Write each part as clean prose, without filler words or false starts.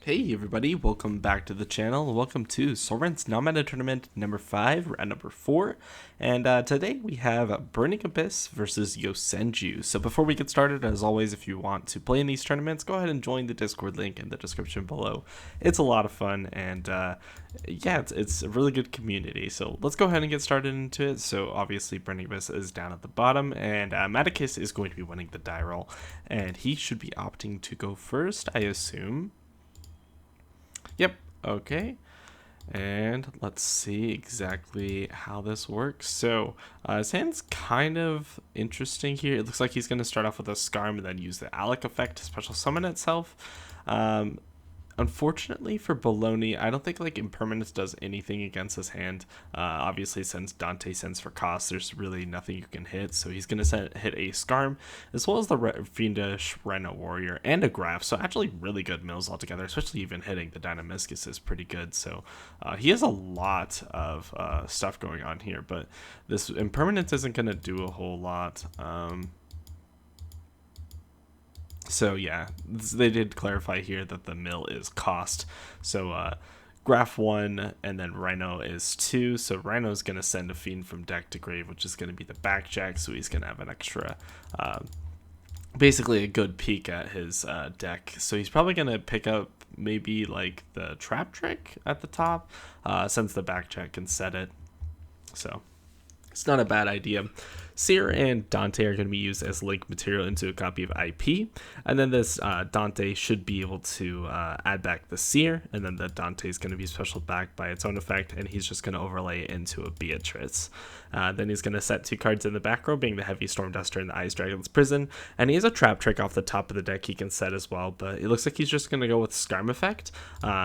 Hey everybody, welcome back to the channel. Welcome to Sorvent's non-meta tournament number 5, we're at number 4. And today we have Burning Abyss versus Yosenju. So before we get started, as always, if you want to play in these tournaments, go ahead and join the Discord link in the description below. It's a lot of fun and yeah, it's a really good community. So let's go ahead and get started into it. So obviously Burning Abyss is down at the bottom and Maticus is going to be winning the die roll. And he should be opting to go first, I assume. Yep, okay. And let's see exactly how this works. So his hand's kind of interesting here. It looks like he's going to start off with a Scarm and then use the Alec effect to special summon itself. Unfortunately for Baloney, I don't think like Impermanence does anything against his hand. Obviously, since Dante sends for cost, there's really nothing you can hit. So he's going to hit a Scarm, as well as the Fiendish Rhino Warrior and a Graph. So actually really good mills altogether, especially even hitting the Dynamiscus is pretty good. So he has a lot of stuff going on here, but this Impermanence isn't going to do a whole lot. So yeah, they did clarify here that the mill is cost. So Graph 1 and then Rhino is 2. So Rhino's going to send a Fiend from deck to grave, which is going to be the backjack. So he's going to have an extra, basically a good peek at his deck. So he's probably going to pick up maybe like the Trap Trick at the top, since the backjack can set it. So it's not a bad idea. Seer and Dante are going to be used as link material into a copy of IP, and then this Dante should be able to add back the Seer, and then the Dante is going to be special back by its own effect, and he's just going to overlay it into a Beatrice. Then he's going to set 2 cards in the back row, being the Heavy Storm Duster and the Ice Dragon's Prison, and he has a Trap Trick off the top of the deck he can set as well, but it looks like he's just going to go with Scarm effect.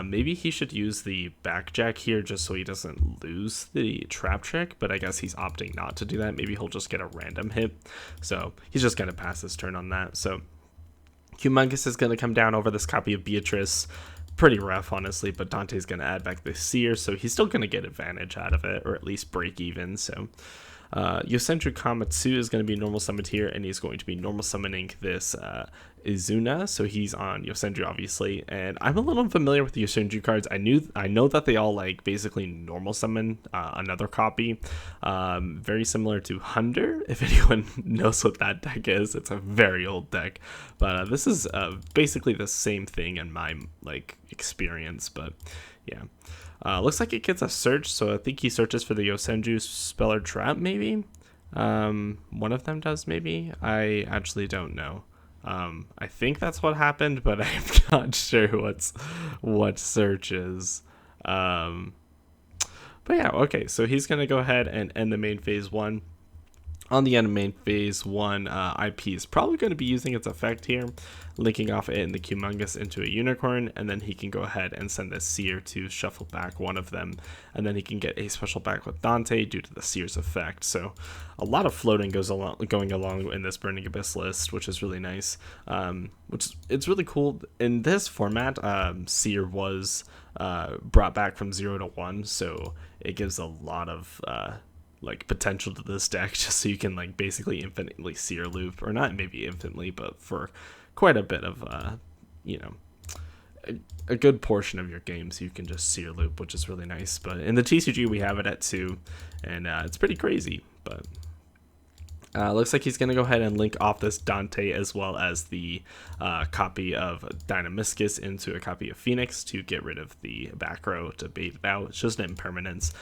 Maybe he should use the backjack here just so he doesn't lose the Trap Trick, but I guess he's opting not to do that. Maybe he'll just get a random hit, so he's just going to pass his turn on that. So Humongous is going to come down over this copy of Beatrice. Pretty rough, honestly, but Dante's going to add back the Seer, so he's still going to get advantage out of it, or at least break even. So Yosenju Kamatsu is going to be normal summoned here, and he's going to be normal summoning this Izuna, so he's on Yosenju obviously, and I'm a little unfamiliar with the Yosenju cards. I know that they all like basically normal summon another copy, very similar to Hunder, if anyone knows what that deck is. It's a very old deck, but this is basically the same thing in my like experience, but yeah. Looks like it gets a search, so I think he searches for the Yosenju Spell or Trap, maybe? One of them does, maybe? I actually don't know. I think that's what happened, but I'm not sure what search is. But yeah, okay, so he's going to go ahead and end the main phase 1. On the end of main phase 1, IP is probably going to be using its effect here, linking off it and the Humongous into a Unicorn, and then he can go ahead and send the Seer to shuffle back one of them, and then he can get a special back with Dante due to the Seer's effect. So a lot of floating going along in this Burning Abyss list, which is really nice. It's really cool. In this format, Seer was brought back from 0 to 1, so it gives a lot of like potential to this deck, just so you can like basically infinitely Seer loop, or not maybe infinitely, but for quite a bit of you know, a good portion of your games you can just Seer loop, which is really nice. But in the TCG we have it at 2, and it's pretty crazy. But looks like he's going to go ahead and link off this Dante as well as the copy of Dynamiscus into a copy of Phoenix to get rid of the back row to bait it out. It's just an impermanence.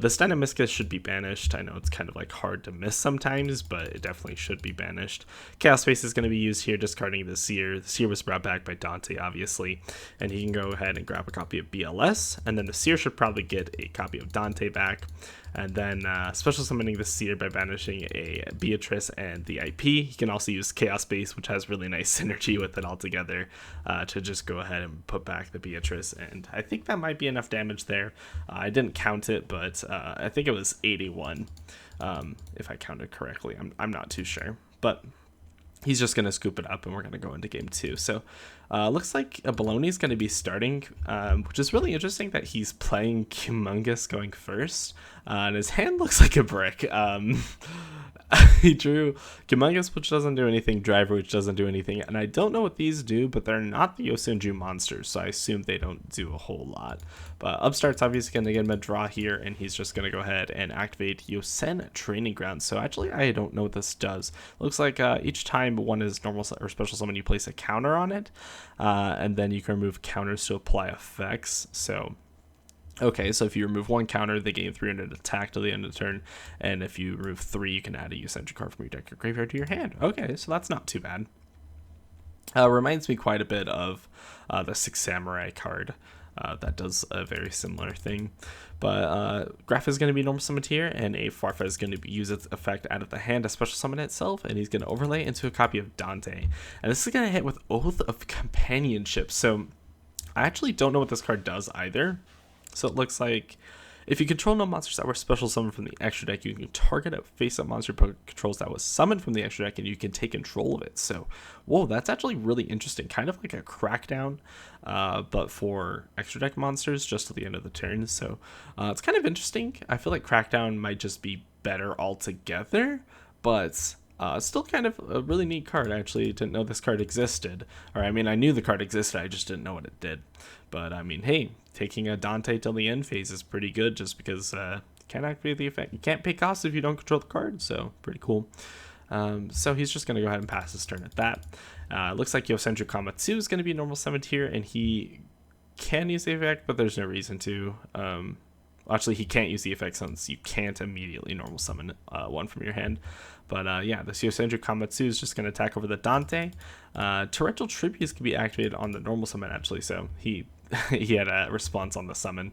This Dynamiscus should be banished. I know it's kind of like hard to miss sometimes, but it definitely should be banished. Chaos Space is going to be used here, discarding the Seer. The Seer was brought back by Dante, obviously, and he can go ahead and grab a copy of BLS, and then the Seer should probably get a copy of Dante back. And then special summoning the Seer by banishing a Beatrice and the IP. He can also use Chaos Space, which has really nice synergy with it altogether, to just go ahead and put back the Beatrice. And I think that might be enough damage there. I didn't count it, but I think it was 81, if I counted correctly. I'm not too sure. But he's just going to scoop it up, and we're going to go into game 2. So Looks like a Baloney's going to be starting, which is really interesting that he's playing Humongous going first. And his hand looks like a brick. He drew Humongous, which doesn't do anything, Driver, which doesn't do anything, and I don't know what these do, but they're not the Yosenju monsters, so I assume they don't do a whole lot. But Upstart's obviously going to get him a draw here, and he's just going to go ahead and activate Yosen Training Ground. So actually, I don't know what this does. Looks like each time one is normal or special summon, you place a counter on it, and then you can remove counters to apply effects. So okay, so if you remove one counter, they gain 300 attack till the end of the turn, and if you remove 3, you can add a Yosenju card from your deck or graveyard to your hand. Okay, so that's not too bad. Reminds me quite a bit of the Six Samurai card that does a very similar thing. But Graph is going to be normal summoned here, and a Farfa is going to use its effect out of the hand to special summon itself, and he's going to overlay it into a copy of Dante. And this is going to hit with Oath of Companionship, so I actually don't know what this card does either. So it looks like if you control no monsters that were special summoned from the extra deck, you can target a face-up monster controls that was summoned from the extra deck, and you can take control of it. So, whoa, that's actually really interesting. Kind of like a Crackdown, but for extra deck monsters just to the end of the turn. So it's kind of interesting. I feel like Crackdown might just be better altogether, but still kind of a really neat card. I actually didn't know this card existed. Or, I mean, I knew the card existed, I just didn't know what it did. But, I mean, hey, taking a Dante till the end phase is pretty good just because you can't activate the effect. You can't pay costs if you don't control the card, so pretty cool. So he's just going to go ahead and pass his turn at that. Looks like Yosenju Kamatsu is going to be normal summoned here, and he can use the effect, but there's no reason to. Actually, he can't use the effect since you can't immediately normal summon one from your hand. But yeah, this Yosenju Kamatsu is just going to attack over the Dante. Torrential Tributes can be activated on the normal summon, actually, so he had a response on the summon.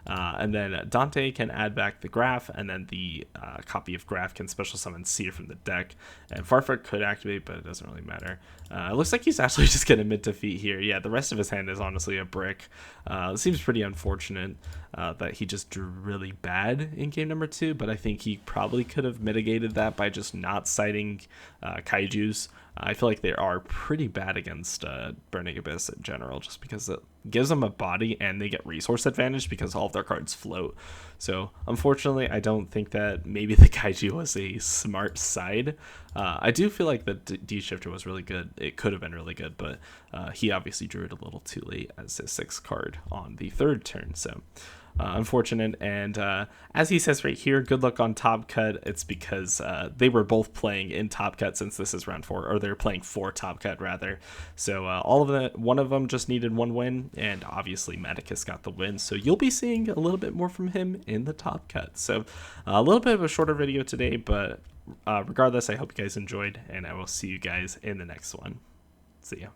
And then Dante can add back the Graph, and then the copy of Graph can special summon Seer from the deck. And Farfar could activate, but it doesn't really matter. It looks like he's actually just going to mid-defeat here. Yeah, the rest of his hand is honestly a brick. It seems pretty unfortunate that he just drew really bad in game number 2, but I think he probably could have mitigated that by just not citing Kaijus. I feel like they are pretty bad against Burning Abyss in general, just because it gives them a body and they get resource advantage because all of their cards float. So unfortunately, I don't think that maybe the Kaiju was a smart side. I do feel like the D-Shifter was really good. It could have been really good, but he obviously drew it a little too late as his 6th card on the 3rd turn. So unfortunate. And as he says right here, good luck on Top Cut. It's because they were both playing in Top Cut since this is round 4, or they're playing for Top Cut rather. So one of them just needed 1 win, and obviously Medicus got the win. So you'll be seeing a little bit more from him in the Top Cut. So a little bit of a shorter video today, but regardless, I hope you guys enjoyed, and I will see you guys in the next one. See ya.